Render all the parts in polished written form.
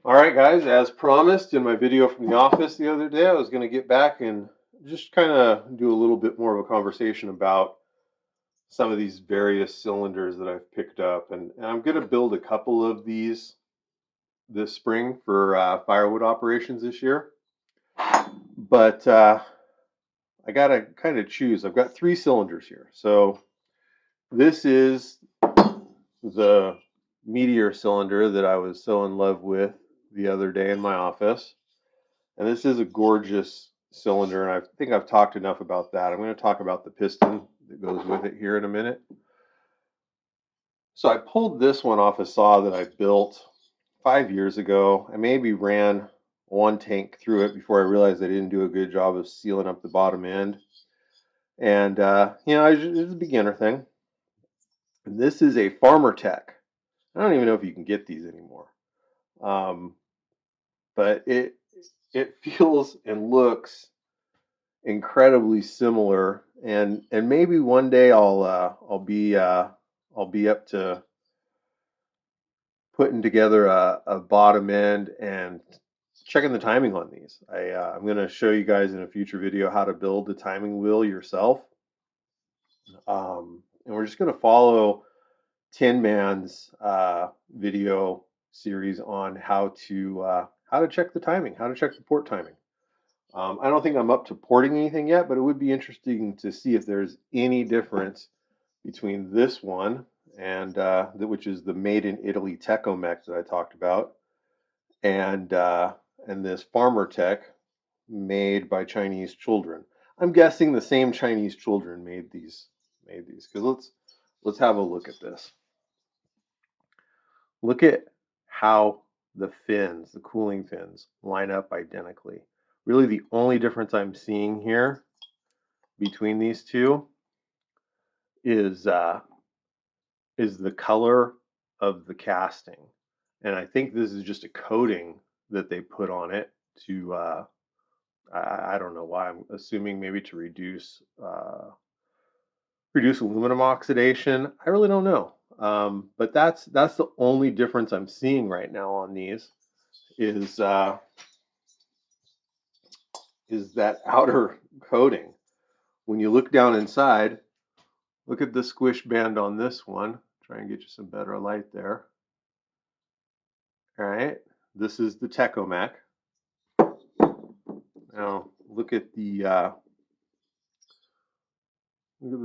Alright guys, as promised in my video from the office the other day, I was going to get back and just kind of do a little bit more of a conversation about some of these various cylinders that I've picked up. And I'm going to build a couple of these this spring for firewood operations this year. But I got to kind of choose. I've got 3 cylinders here. So this is the Meteor cylinder that I was so in love with the other day in my office. And this is a gorgeous cylinder, and I think I've talked enough about that. I'm going to talk about the piston that goes with it here in a minute. So I pulled this one off a saw that I built 5 years ago. I maybe ran one tank through it before I realized I didn't do a good job of sealing up the bottom end. And, it's a beginner thing. And this is a Farmertech. I don't even know if you can get these anymore. But it feels and looks incredibly similar, and maybe one day I'll be up to putting together a bottom end and checking the timing on these. I'm going to show you guys in a future video how to build the timing wheel yourself, and we're just going to follow Tin Man's video series on how to check the timing, how to check the port timing. I don't think I'm up to porting anything yet, but it would be interesting to see if there's any difference between this one and which is the made in Italy Tecomec that I talked about, and this Farmertech made by Chinese children. I'm guessing the same Chinese children made these because let's have a look at this. Look at how the fins, the cooling fins, line up identically. Really, the only difference I'm seeing here between these two is the color of the casting, and I think this is just a coating that they put on it to I don't know why. I'm assuming maybe to reduce aluminum oxidation. I really don't know, but that's the only difference I'm seeing right now on these is that outer coating. When you look down inside, look at the squish band on this one. Try and get you some better light there. All right, this is the Tecomec. Now look at the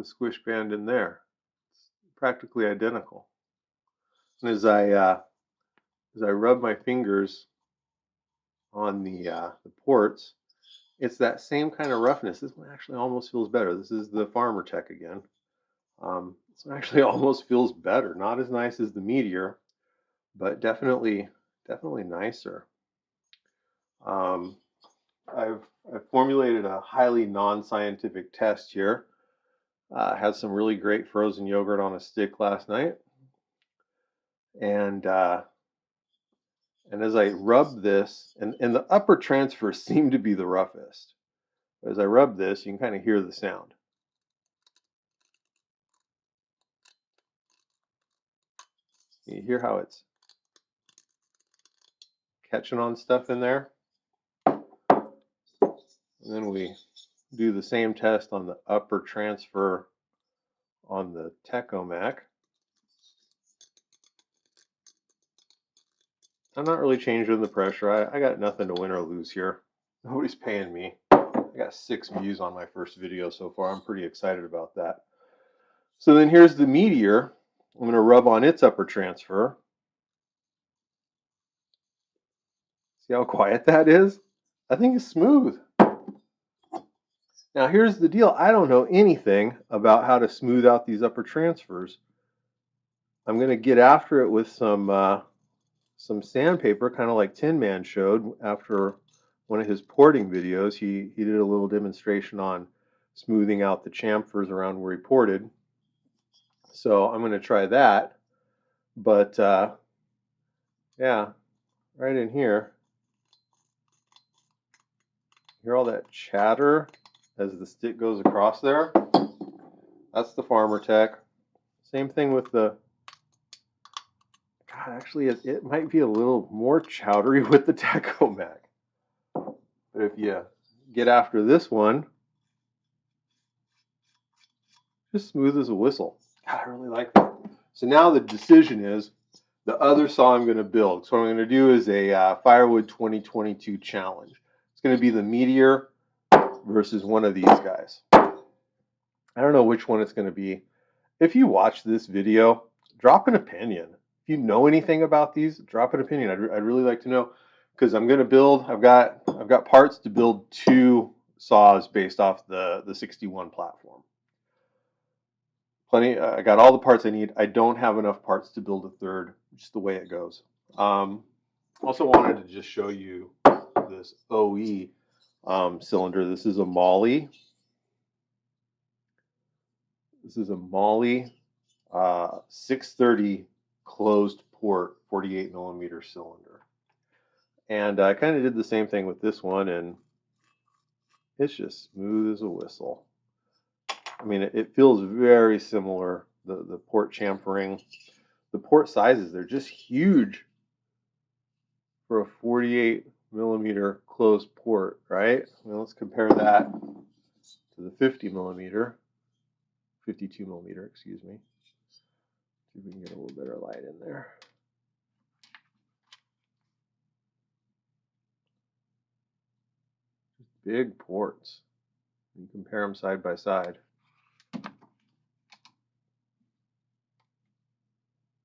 squish band in there. It's practically identical. And as I rub my fingers on the ports, it's that same kind of roughness. This one actually almost feels better. This is the Farmertech again. This one actually almost feels better. Not as nice as the Meteor, but definitely nicer. I've formulated a highly non-scientific test here. Had some really great frozen yogurt on a stick last night, and as I rub this, and the upper transfers seem to be the roughest. As I rub this, you can kind of hear the sound. You hear how it's catching on stuff in there? And then we do the same test on the upper transfer on the Tecomec. I'm not really changing the pressure. I got nothing to win or lose here. Nobody's paying me. I got 6 views on my first video so far. I'm pretty excited about that. So then here's the Meteor. I'm going to rub on its upper transfer. See how quiet that is? I think it's smooth. Now here's the deal. I don't know anything about how to smooth out these upper transfers. I'm going to get after it with some sandpaper, kind of like Tin Man showed after one of his porting videos. He did a little demonstration on smoothing out the chamfers around where he ported. So I'm going to try that. But yeah, right in here, hear all that chatter as the stick goes across there? That's the Farmertech. Same thing with the, actually, it might be a little more chowdery with the Tecomec. But if you get after this one, just smooth as a whistle. God, I really like that. So now the decision is the other saw I'm going to build. So what I'm going to do is a Firewood 2022 challenge. It's going to be the Meteor versus one of these guys. I don't know which one it's going to be. If you watch this video, drop an opinion. If you know anything about these, drop an opinion. I'd really like to know, because I'm going to build. I've got parts to build 2 saws based off the 61 platform. Plenty. I got all the parts I need. I don't have enough parts to build a third. Just the way it goes. Also wanted to just show you this OE cylinder. This is a Molly. This is a Molly 630 closed port 48 millimeter cylinder. And I kind of did the same thing with this one, and it's just smooth as a whistle. I mean, it feels very similar. The port chamfering, the port sizes, they're just huge for a 48 millimeter closed port, right? Well, let's compare that to the 50 millimeter, 52 millimeter, excuse me. See if we can get a little better light in there. Big ports. You compare them side by side.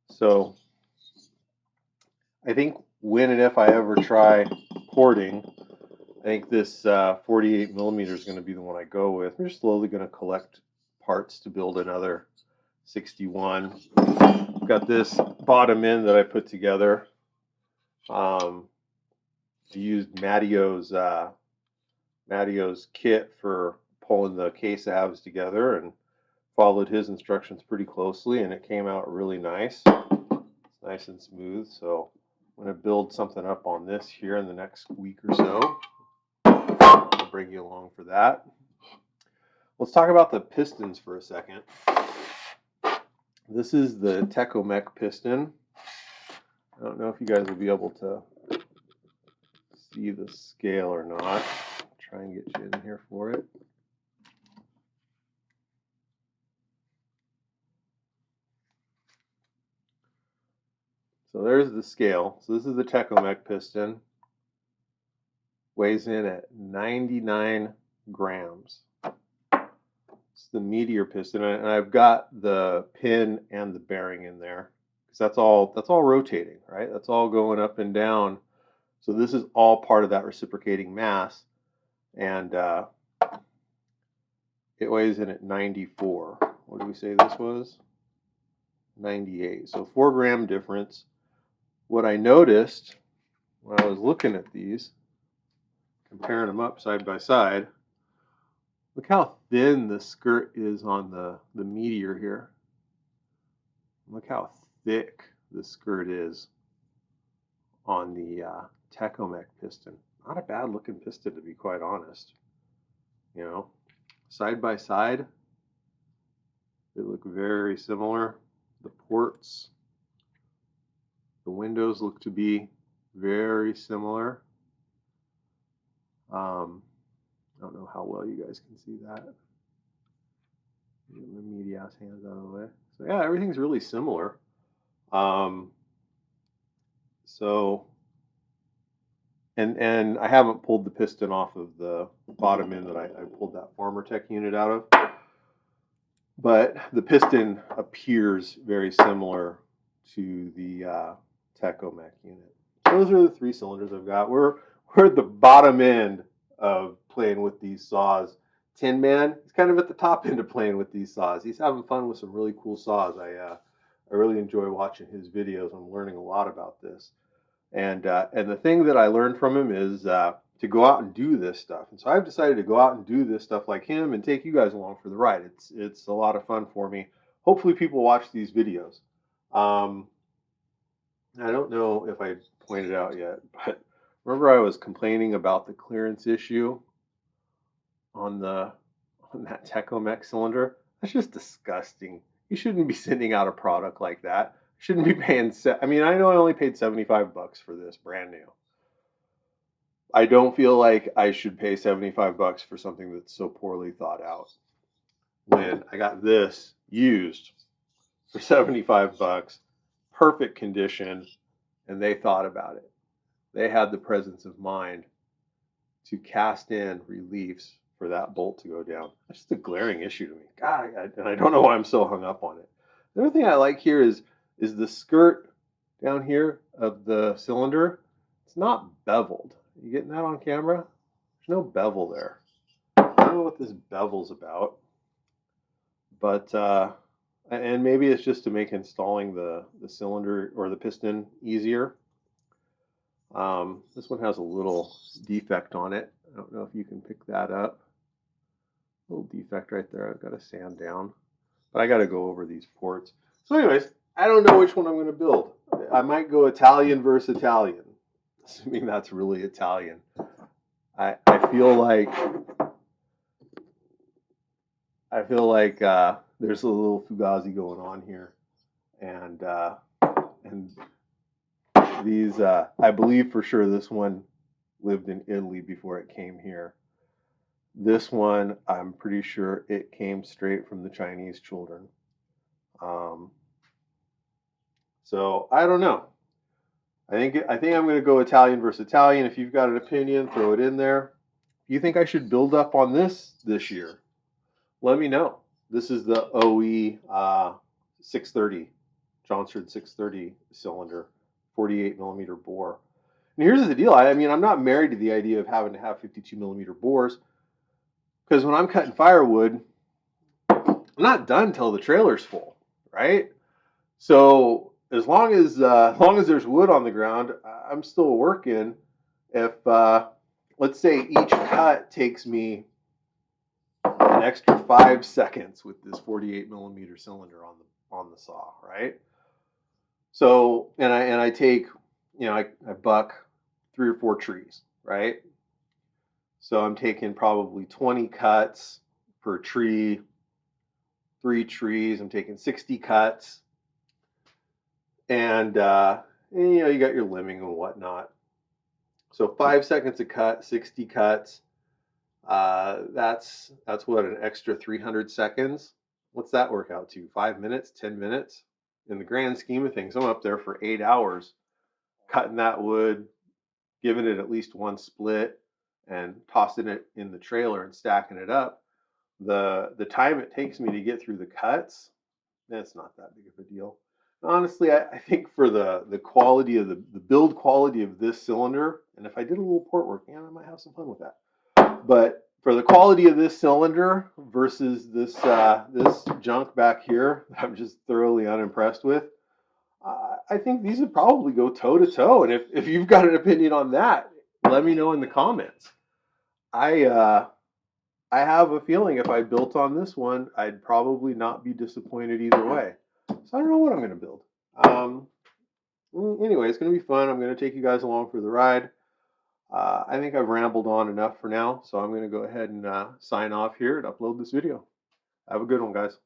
So I think when and if I ever try porting, I think this 48 millimeter is going to be the one I go with. I'm just slowly going to collect parts to build another 61. I've got this bottom end that I put together. I used Mattio's kit for pulling the case halves together and followed his instructions pretty closely, and it came out really nice. It's nice and smooth. So I'm going to build something up on this here in the next week or so. I'll bring you along for that. Let's talk about the pistons for a second. This is the Tecomec piston. I don't know if you guys will be able to see the scale or not. I'll try and get you in here for it. So there's the scale. So this is the Tecomec piston. Weighs in at 99 grams. It's the Meteor piston, and I've got the pin and the bearing in there because that's all rotating, right? That's all going up and down. So this is all part of that reciprocating mass, and it weighs in at 94. What did we say this was? 98. So 4 gram difference. What I noticed when I was looking at these, comparing them up side by side, look how thin the skirt is on the Meteor here. Look how thick the skirt is on the Tecomec piston. Not a bad looking piston, to be quite honest. You know, side by side, they look very similar. The ports, the windows look to be very similar. I don't know how well you guys can see that. Get my media hands out of the way. So yeah, everything's really similar. And I haven't pulled the piston off of the bottom end that I pulled that Farmertech unit out of. But the piston appears very similar to the Tecomec unit. So those are the 3 cylinders I've got. We're at the bottom end of playing with these saws. Tin Man, he's kind of at the top end of playing with these saws. He's having fun with some really cool saws. I really enjoy watching his videos. I'm learning a lot about this. And the thing that I learned from him is to go out and do this stuff. And so I've decided to go out and do this stuff like him and take you guys along for the ride. It's a lot of fun for me. Hopefully people watch these videos. I don't know if I pointed out yet, but remember I was complaining about the clearance issue on that Tecomec cylinder? That's just disgusting. You shouldn't be sending out a product like that. Shouldn't be paying. I mean, I know I only paid 75 bucks for this brand new. I don't feel like I should pay 75 bucks for something that's so poorly thought out. When I got this used for 75 bucks, perfect condition, and they thought about it. They had the presence of mind to cast in reliefs for that bolt to go down. That's just a glaring issue to me. God, and I don't know why I'm so hung up on it. The other thing I like here is the skirt down here of the cylinder. It's not beveled. You getting that on camera? There's no bevel there. I don't know what this bevel's about, but and maybe it's just to make installing the cylinder or the piston easier. This one has a little defect on it. I don't know if you can pick that up. A little defect right there. I've got to sand down, but I got to go over these ports. So anyways, I don't know which one I'm going to build. I might go Italian versus Italian, assuming that's really Italian. I feel like there's a little fugazi going on here, and these I believe for sure this one lived in Italy before it came here. This one, I'm pretty sure it came straight from the Chinese children. So I don't know. I think I'm going to go Italian versus Italian. If you've got an opinion, throw it in there. If you think I should build up on this year, let me know. This is the OE 630, Johnston 630 cylinder, 48 millimeter bore. And here's the deal. I mean, I'm not married to the idea of having to have 52 millimeter bores, because when I'm cutting firewood, I'm not done till the trailer's full, right? So as long as there's wood on the ground, I'm still working. If let's say each cut takes me an extra 5 seconds with this 48 millimeter cylinder on the saw, right? So and I take, I buck 3 or 4 trees, right? So I'm taking probably 20 cuts per tree, 3 trees. I'm taking 60 cuts, and you got your limbing and whatnot. So 5 seconds a cut, 60 cuts. That's what, an extra 300 seconds. What's that work out to? 5 minutes, 10 minutes? In the grand scheme of things, I'm up there for 8 hours cutting that wood, giving it at least one split, and tossing it in the trailer and stacking it up. The time it takes me to get through the cuts, that's not that big of a deal. Honestly, I think for the quality of the build quality of this cylinder, and if I did a little port work, I might have some fun with that. But for the quality of this cylinder versus this junk back here that I'm just thoroughly unimpressed with, I think these would probably go toe to toe. And if you've got an opinion on that, let me know in the comments. I have a feeling if I built on this one, I'd probably not be disappointed either way. So I don't know what I'm going to build. Anyway, it's going to be fun. I'm going to take you guys along for the ride. I think I've rambled on enough for now, so I'm going to go ahead and sign off here and upload this video. Have a good one, guys.